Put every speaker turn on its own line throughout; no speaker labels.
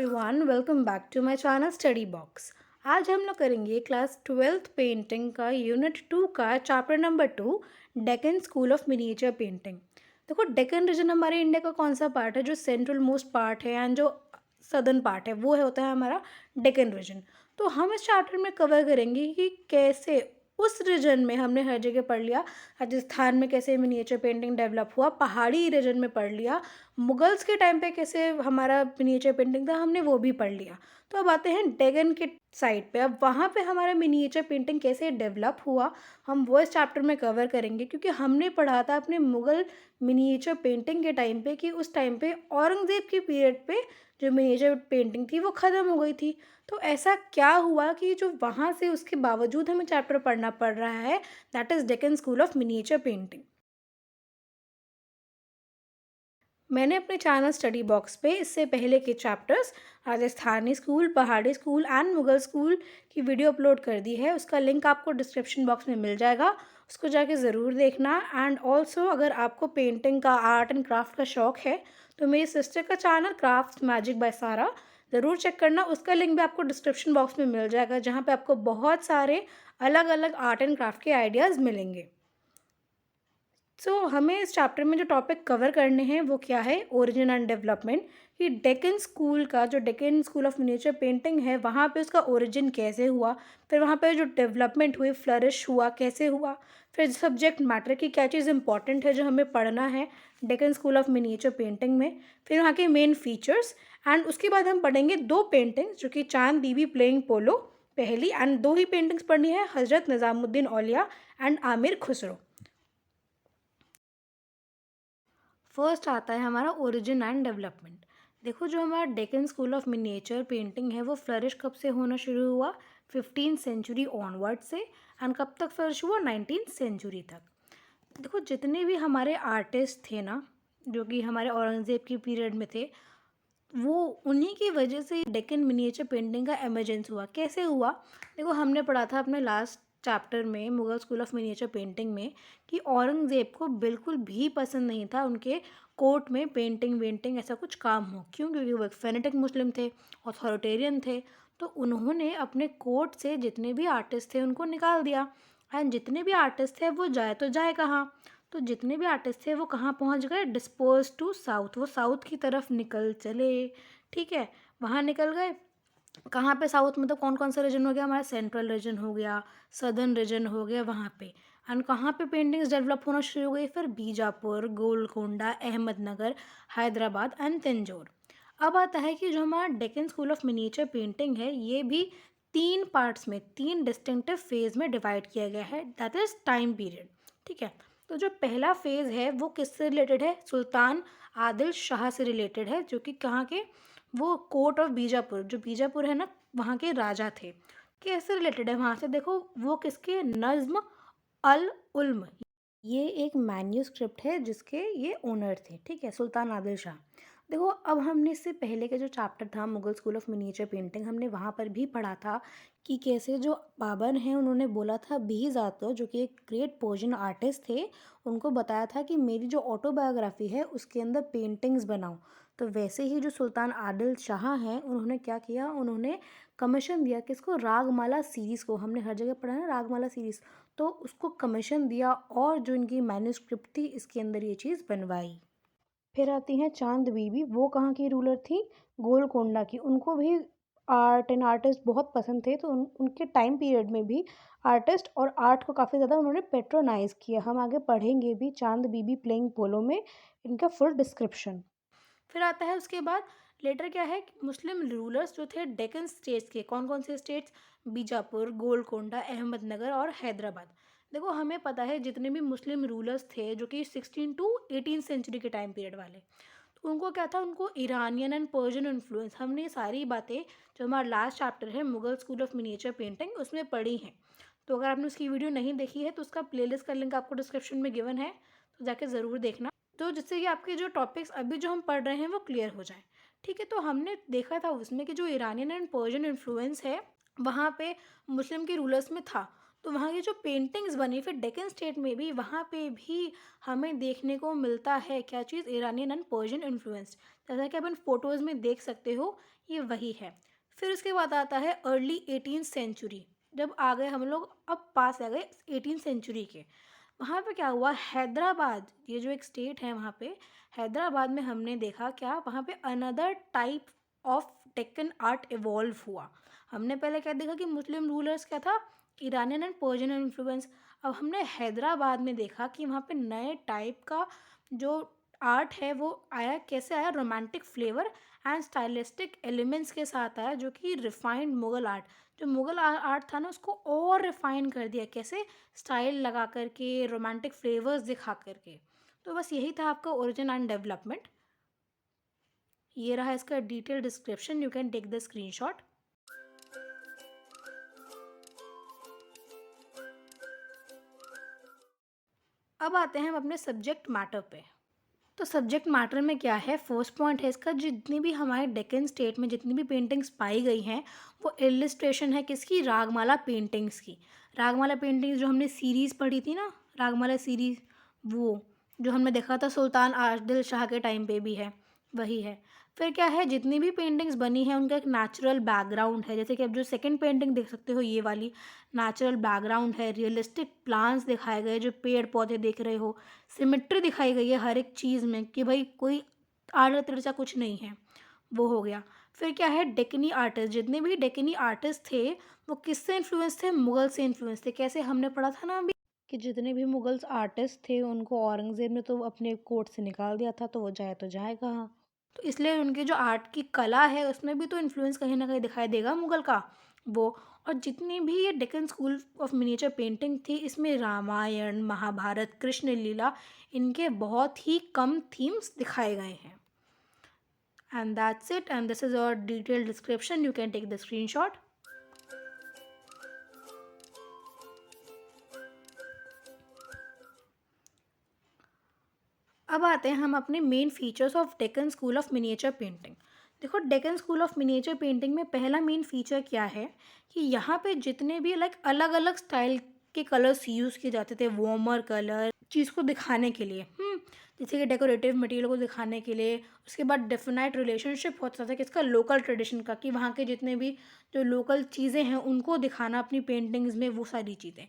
Everyone, welcome back to my channel study box. आज हम लोग करेंगे क्लास 12th पेंटिंग का यूनिट 2 का chapter number 2, Deccan school of miniature painting. देखो, डेक्कन रीजन हमारे इंडिया का कौन सा पार्ट है जो सेंट्रल मोस्ट पार्ट है एंड जो सदर्न पार्ट है वो है होता है हमारा डेक्कन रीजन। तो हम इस चैप्टर में कवर करेंगे कि कैसे उस रीजन में हमने हर जगह पढ़ लिया। राजस्थान में कैसे मिनिएचर पेंटिंग डेवलप हुआ, पहाड़ी रीजन में पढ़ लिया, मुगल्स के टाइम पे कैसे हमारा मिनिएचर पेंटिंग था हमने वो भी पढ़ लिया। तो अब आते हैं डेगन के साइड पे। अब वहाँ पे हमारा मिनिएचर पेंटिंग कैसे डेवलप हुआ हम वो इस चैप्टर में कवर करेंगे, क्योंकि हमने पढ़ा था अपने मुगल मिनिएचर पेंटिंग के टाइम पे कि उस टाइम पे औरंगज़ेब के पीरियड पे जो मिनिएचर पेंटिंग थी वो ख़त्म हो गई थी। तो ऐसा क्या हुआ कि जो वहाँ से उसके बावजूद हमें चैप्टर पढ़ना पड़ रहा है, that is Deccan school of miniature painting. मैंने अपने चैनल स्टडी बॉक्स पे इससे पहले के चैप्टर्स राजस्थानी स्कूल, पहाड़ी स्कूल एंड मुगल स्कूल की वीडियो अपलोड कर दी है। उसका लिंक आपको डिस्क्रिप्शन बॉक्स में मिल जाएगा, उसको जाके ज़रूर देखना। एंड ऑल्सो अगर आपको पेंटिंग का, आर्ट एंड क्राफ्ट का शौक़ है तो मेरी सिस्टर का चैनल क्राफ्ट मैजिक बाय सारा ज़रूर चेक करना। उसका लिंक भी आपको डिस्क्रिप्शन बॉक्स में मिल जाएगा, जहाँ पर आपको बहुत सारे अलग अलग आर्ट एंड क्राफ्ट के आइडियाज़ मिलेंगे। हमें इस चैप्टर में जो टॉपिक कवर करने हैं वो क्या है, ओरिजिन एंड डेवलपमेंट। कि डेक्कन स्कूल का जो Deccan school of miniature painting है वहाँ पे उसका ओरिजिन कैसे हुआ, फिर वहाँ पे जो डेवलपमेंट हुई, फ्लरिश हुआ कैसे हुआ, फिर सब्जेक्ट मैटर की क्या चीज़ इंपॉर्टेंट है जो हमें पढ़ना है Deccan school of miniature painting में, फिर वहाँ के मेन फीचर्स। एंड उसके बाद हम पढ़ेंगे दो पेंटिंग्स जो कि चांद बीबी प्लेइंग पोलो पहली, एंड दो ही पेंटिंग्स पढ़नी है, हज़रत निज़ामुद्दीन औलिया एंड आमिर खुसरो। फर्स्ट आता है हमारा ओरिजिन एंड डेवलपमेंट। देखो, जो हमारा Deccan school of miniature painting है वो फ्लरिश कब से होना शुरू हुआ, 15th सेंचुरी ऑनवर्ड से, एंड कब तक फ्लरिश हुआ, 19th सेंचुरी तक। देखो, जितने भी हमारे आर्टिस्ट थे ना जो कि हमारे औरंगज़ेब के पीरियड में थे, वो उन्हीं की वजह से डेक्कन मिनिएचर पेंटिंग का एमरजेंस हुआ। कैसे हुआ? देखो, हमने पढ़ा था अपने लास्ट चैप्टर में Mughal school of miniature painting में कि औरंगज़ेब को बिल्कुल भी पसंद नहीं था उनके कोर्ट में पेंटिंग वेंटिंग ऐसा कुछ काम हो। क्यों? क्योंकि वो एक फेनेटिक मुस्लिम थे, अथॉरिटेरियन थे। तो उन्होंने अपने कोर्ट से जितने भी आर्टिस्ट थे उनको निकाल दिया। एंड जितने भी आर्टिस्ट थे वो जाए तो जाए कहाँ? तो जितने भी आर्टिस्ट थे वो कहाँ पहुँच गए? Disperse to south. वो साउथ की तरफ निकल चले। ठीक है, वहाँ निकल गए। कहाँ पे साउथ, मतलब कौन कौन सा रीजन हो गया हमारा? सेंट्रल रीजन हो गया, सदर्न रीजन हो गया वहाँ पे। एंड कहाँ पे पेंटिंग्स डेवलप होना शुरू हो गई? फिर बीजापुर, गोलकोंडा, अहमदनगर, हैदराबाद एंड तंजौर। अब आता है कि जो हमारा Deccan school of miniature painting है ये भी तीन पार्ट्स में, तीन डिस्टिंक्टिव फेज में डिवाइड किया गया है, दैट इज टाइम पीरियड। ठीक है, तो जो पहला फेज है वो किससे रिलेटेड है? सुल्तान आदिल शाह से रिलेटेड है, जो कि कहाँ के? वो कोर्ट ऑफ बीजापुर, जो बीजापुर है ना वहाँ के राजा थे। कैसे रिलेटेड है वहाँ से? देखो, वो किसके? नज्म अल उल्म, ये एक मैन्यूस्क्रिप्ट है जिसके ये ओनर थे। ठीक है, सुल्तान आदिल शाह। देखो, अब हमने इससे पहले का जो चैप्टर था Mughal school of miniature painting, हमने वहाँ पर भी पढ़ा था कि कैसे जो बाबर हैं उन्होंने बोला था बीहज़ातो, जो कि एक ग्रेट पर्शियन आर्टिस्ट थे, उनको बताया था कि मेरी जो ऑटोबायोग्राफी है उसके अंदर पेंटिंग्स बनाओ। तो वैसे ही जो सुल्तान आदिल शाह हैं उन्होंने क्या किया, उन्होंने कमीशन दिया किसको? रागमाला सीरीज़ को। हमने हर जगह पढ़ा है ना रागमाला सीरीज़। तो उसको कमीशन दिया और जो इनकी मैन्यूस्क्रिप्ट थी इसके अंदर ये चीज़ बनवाई। फिर आती हैं चांद बीबी, वो कहाँ की रूलर थी? गोलकोंडा की। उनको भी आर्ट एंड आर्टिस्ट बहुत पसंद थे, तो उनके टाइम पीरियड में भी आर्टिस्ट और आर्ट को काफ़ी ज़्यादा उन्होंने पेट्रोनाइज़ किया। हम आगे पढ़ेंगे भी चांद बीबी प्लेइंग पोलो में इनका फुल डिस्क्रिप्शन। फिर आता है उसके बाद लेटर क्या है कि मुस्लिम रूलर्स जो थे डेक्कन स्टेट्स के, कौन कौन से स्टेट्स? बीजापुर, गोलकोंडा, अहमदनगर और हैदराबाद। देखो, हमें पता है जितने भी मुस्लिम रूलर्स थे जो कि 16 टू 18 सेंचुरी के टाइम पीरियड वाले, तो उनको क्या था? उनको ईरानियन एंड पर्शियन इन्फ्लुएंस। हमने ये सारी बातें जो हमारा लास्ट चैप्टर है Mughal school of miniature painting उसमें पढ़ी हैं। तो अगर आपने उसकी वीडियो नहीं देखी है तो उसका प्लेलिस्ट का लिंक आपको डिस्क्रिप्शन में गिवन है, तो जाके ज़रूर देखना। तो जिससे कि आपके जो टॉपिक्स अभी जो हम पढ़ रहे हैं वो क्लियर हो जाए। ठीक है, तो हमने देखा था उसमें कि जो ईरानियन एंड पर्शियन इन्फ्लुएंस है वहाँ पे मुस्लिम के रूलर्स में था। तो वहाँ की जो पेंटिंग्स बनी फिर डेक्कन स्टेट में भी, वहाँ पे भी हमें देखने को मिलता है क्या चीज़, इरानियन एंड पर्शियन इन्फ्लुएंस्ड। जैसा कि अपन फोटोज़ में देख सकते हो, ये वही है। फिर उसके बाद आता है अर्ली 18th सेंचुरी। जब आ गए हम लोग, अब पास आ गए 18th सेंचुरी के। वहाँ पे क्या हुआ, हैदराबाद, ये जो एक स्टेट है वहाँ पे, हैदराबाद में हमने देखा क्या, वहाँ पे another type of Deccan art evolve हुआ। हमने पहले क्या देखा कि मुस्लिम रूलर्स क्या था, ईरानियन एंड पर्शियन इन्फ्लुएंस। अब हमने हैदराबाद में देखा कि वहाँ पे नए टाइप का जो आर्ट है वो आया, कैसे आया, romantic flavour and stylistic elements के साथ आया, जो कि रिफाइंड मुगल आर्ट, जो मुगल आर्ट था ना उसको और रिफाइन कर दिया, कैसे, स्टाइल लगा करके, रोमांटिक फ्लेवर्स दिखा करके। तो बस यही था आपका ओरिजिन एंड डेवलपमेंट। ये रहा इसका detail description, you can take the screenshot. अब आते हैं हम अपने सब्जेक्ट मैटर पे। तो सब्जेक्ट मैटर में क्या है, फर्स्ट पॉइंट है इसका, जितनी भी हमारे डेक्कन स्टेट में जितनी भी पेंटिंग्स पाई गई हैं वो इलिस्ट्रेशन है किसकी, रागमाला पेंटिंग्स की। रागमाला पेंटिंग्स जो हमने सीरीज़ पढ़ी थी ना, रागमाला सीरीज़, वो जो हमने देखा था सुल्तान आदिल शाह के टाइम पे भी है, वही है। फिर क्या है, जितनी भी पेंटिंग्स बनी है उनका एक नेचुरल बैकग्राउंड है, जैसे कि अब जो सेकंड पेंटिंग देख सकते हो ये वाली, नेचुरल बैकग्राउंड है, रियलिस्टिक प्लांट्स दिखाए गए, जो पेड़ पौधे दिख रहे हो, सिमेट्री दिखाई गई है हर एक चीज़ में कि भाई कोई आड़ा तिरछा कुछ नहीं है, वो हो गया। फिर क्या है, डेक्कनी आर्टिस्ट, जितने भी डेक्कनी आर्टिस्ट थे वो किससे इन्फ्लुएंस थे, मुगल से इन्फ्लुएंस थे। कैसे, हमने पढ़ा था ना अभी कि जितने भी मुगल्स आर्टिस्ट थे उनको औरंगज़ेब ने तो अपने कोर्ट से निकाल दिया था, तो जाए कहाँ। तो इसलिए उनकी जो आर्ट की कला है उसमें भी तो इन्फ्लुएंस कहीं ना कहीं दिखाई देगा मुगल का, वो। और जितनी भी ये Deccan school of miniature painting थी, इसमें रामायण, महाभारत, कृष्ण लीला, इनके बहुत ही कम थीम्स दिखाए गए हैं। And that's it, and this is और detail description, you can take the screenshot. अब आते हैं हम अपने main features of Deccan school of miniature painting. देखो, Deccan school of miniature painting में पहला मेन फीचर क्या है कि यहाँ पे जितने भी लाइक अलग अलग स्टाइल के कलर्स यूज़ किए जाते थे, वार्मर कलर, चीज़ को दिखाने के लिए, जैसे कि डेकोरेटिव मटेरियल को दिखाने के लिए। उसके बाद डेफिनाइट रिलेशनशिप होता था किसका, लोकल ट्रेडिशन का, कि वहाँ के जितने भी जो लोकल चीज़ें हैं उनको दिखाना अपनी पेंटिंग्स में, वो सारी चीज़ें।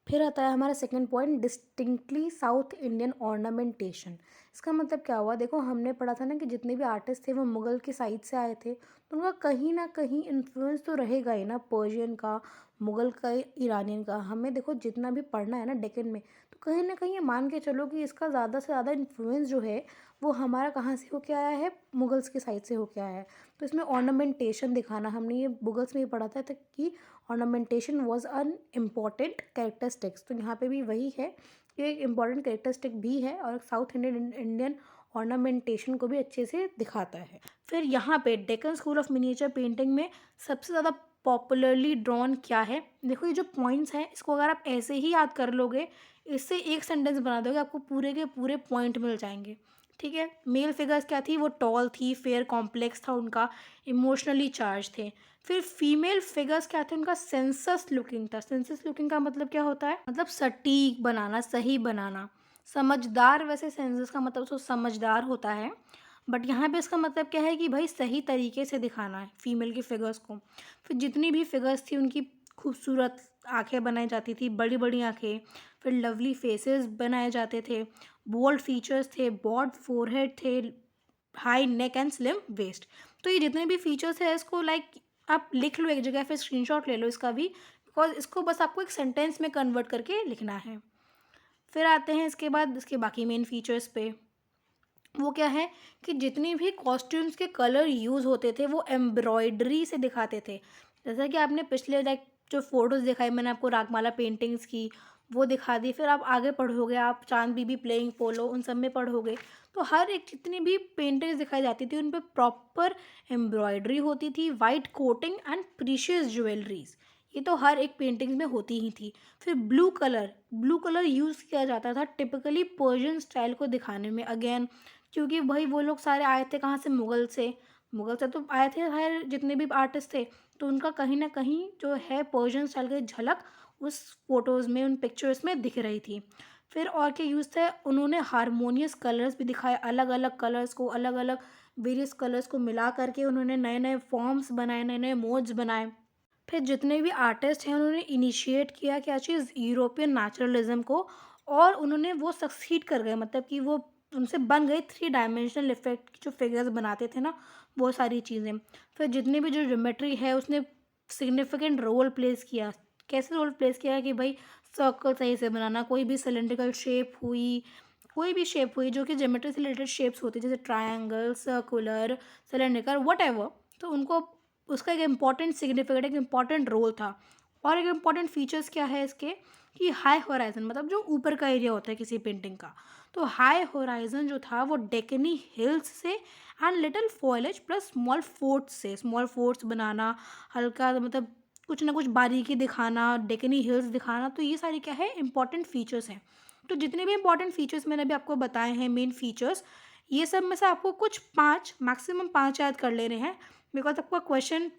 फिर आता है हमारा second point, distinctly south Indian ornamentation. इसका मतलब क्या हुआ, देखो हमने पढ़ा था ना कि जितने भी आर्टिस्ट थे वो मुगल की साइड से आए थे, तो उनका कहीं ना कहीं इन्फ्लुएंस तो रहेगा ही ना, पर्शियन का, मुगल का, ईरानियन का। हमें देखो जितना भी पढ़ना है ना डेक्कन में, तो कहीं ना कहीं ये मान के चलो कि इसका ज़्यादा से ज़्यादा इन्फ्लुएंस जो है वो हमारा कहाँ से होके आया है, मुगल्स की साइड से होके आया है। तो इसमें ऑर्नामेंटेशन दिखाना, हमने ये मुगल्स में ही पढ़ा था कि ornamentation was an important characteristics. तो यहाँ पे भी वही है, ये एक इम्पॉर्टेंट कैरेक्टरिस्टिक भी है और साउथ इंडियन इंडियन ऑर्नामेंटेशन को भी अच्छे से दिखाता है। फिर यहाँ पे Deccan school of miniature painting में सबसे ज़्यादा पॉपुलरली ड्रॉन क्या है, देखो ये जो पॉइंट्स हैं इसको अगर आप ऐसे ही याद कर लोगे, इससे एक सेंटेंस बना दोगे, आपको पूरे के पूरे पॉइंट मिल जाएंगे। ठीक है, मेल फिगर्स क्या थी, वो टॉल थी, फेयर कॉम्प्लेक्स था उनका, इमोशनली चार्ज थे। फिर फीमेल फिगर्स क्या थे, उनका सेंसस लुकिंग था। सेंसस लुकिंग का मतलब क्या होता है, मतलब सटीक बनाना, सही बनाना, समझदार। वैसे सेंसस का मतलब तो समझदार होता है, बट यहाँ पे इसका मतलब क्या है कि भाई सही तरीके से दिखाना है फीमेल की फिगर्स को। फिर जितनी भी फिगर्स थी उनकी खूबसूरत आंखें बनाई जाती थी, बड़ी बड़ी आंखें। फिर लवली फेसेस बनाए जाते थे, बोल्ड फीचर्स थे, ब्रॉड फोरहेड थे, high neck and slim waist. तो ये जितने भी फीचर्स है इसको लाइक आप लिख लो एक जगह, फिर स्क्रीनशॉट ले लो इसका भी, बिकॉज इसको बस आपको एक सेंटेंस में कन्वर्ट करके लिखना है। फिर आते हैं इसके बाद इसके बाकी मेन फीचर्स पे। वो क्या है कि जितनी भी कॉस्ट्यूम्स के कलर यूज़ होते थे वो एम्ब्रॉयडरी से दिखाते थे। जैसा कि आपने पिछले लाइक जो फ़ोटोज़ दिखाई मैंने आपको रागमाला पेंटिंग्स की, वो दिखा दी। फिर आप आगे पढ़ोगे, आप चांद बीबी प्लेइंग पोलो उन सब में पढ़ोगे, तो हर एक जितनी भी पेंटिंग्स दिखाई जाती थी उन पे प्रॉपर एम्ब्रॉयडरी होती थी, white coating and precious jewelleries, ये तो हर एक पेंटिंग्स में होती ही थी। फिर ब्लू कलर यूज़ किया जाता था टिपिकली पर्शियन स्टाइल को दिखाने में, अगेन क्योंकि भाई वो लोग सारे आए थे कहाँ से, मुगल से तो आए थे हर जितने भी आर्टिस्ट थे, तो उनका कहीं ना कहीं जो है पर्शियन स्टाइल की झलक उस फोटोज़ में, उन पिक्चर्स में दिख रही थी। फिर और क्या यूज़ था, उन्होंने हारमोनियस कलर्स भी दिखाए, अलग अलग कलर्स को, अलग अलग वेरियस कलर्स को मिला करके उन्होंने नए नए फॉर्म्स बनाए, नए नए मोड्स बनाए। फिर जितने भी आर्टिस्ट हैं उन्होंने इनिशिएट किया क्या चीज़, यूरोपियन नेचुरलिज्म को, और उन्होंने वो सक्सीड कर गए, मतलब कि वो उनसे बन गए थ्री डायमेंशनल इफेक्ट जो फिगर्स बनाते थे ना, वो सारी चीज़ें। फिर जितनी भी जो ज्योमेट्री है उसने सिग्निफिकेंट रोल प्लेस किया। कैसे रोल प्लेस किया कि भाई सर्कल सही से बनाना, कोई भी सिलेंड्रिकल शेप हुई, कोई भी शेप हुई जो कि ज्योमेट्री से रिलेटेड शेप्स होती है, जैसे ट्रायंगल, सर्कुलर, सिलेंड्रिकल, वट तो उनको उसका एक इम्पॉर्टेंट सिग्निफिकेंट, एक इम्पॉर्टेंट रोल था। और एक इम्पॉर्टेंट फीचर्स क्या है इसके, कि हाई होराइजन, मतलब जो ऊपर का एरिया होता है किसी पेंटिंग का, तो हाई होराइजन जो था वो डेकनी हिल्स से and little फॉलेज plus small forts से, स्मॉल फोर्ट्स बनाना, हल्का मतलब कुछ ना कुछ बारीकी दिखाना, डेकनी हिल्स दिखाना, तो ये सारी क्या है, इंपॉर्टेंट फीचर्स हैं। तो जितने भी इंपॉर्टेंट फीचर्स मैंने अभी आपको बताए हैं, मेन फीचर्स, ये सब में से आपको कुछ पाँच, मैक्सिमम पाँच याद कर लेने हैं, बिकॉज आपका क्वेश्चन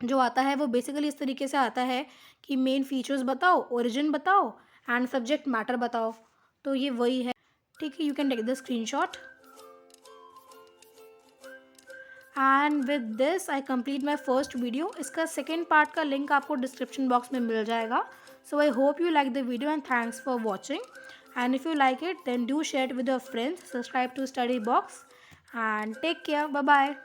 जो आता है वो बेसिकली इस तरीके से आता है कि मेन फीचर्स बताओ, ओरिजिन बताओ एंड सब्जेक्ट मैटर बताओ। तो ये वही है। ठीक है, you can take the screenshot. And with this I complete my first video. इसका सेकेंड पार्ट का लिंक आपको डिस्क्रिप्शन बॉक्स में मिल जाएगा। So I hope you like the video and thanks for watching. And if you like it then do share it with your friends, subscribe to study box and take care, bye bye.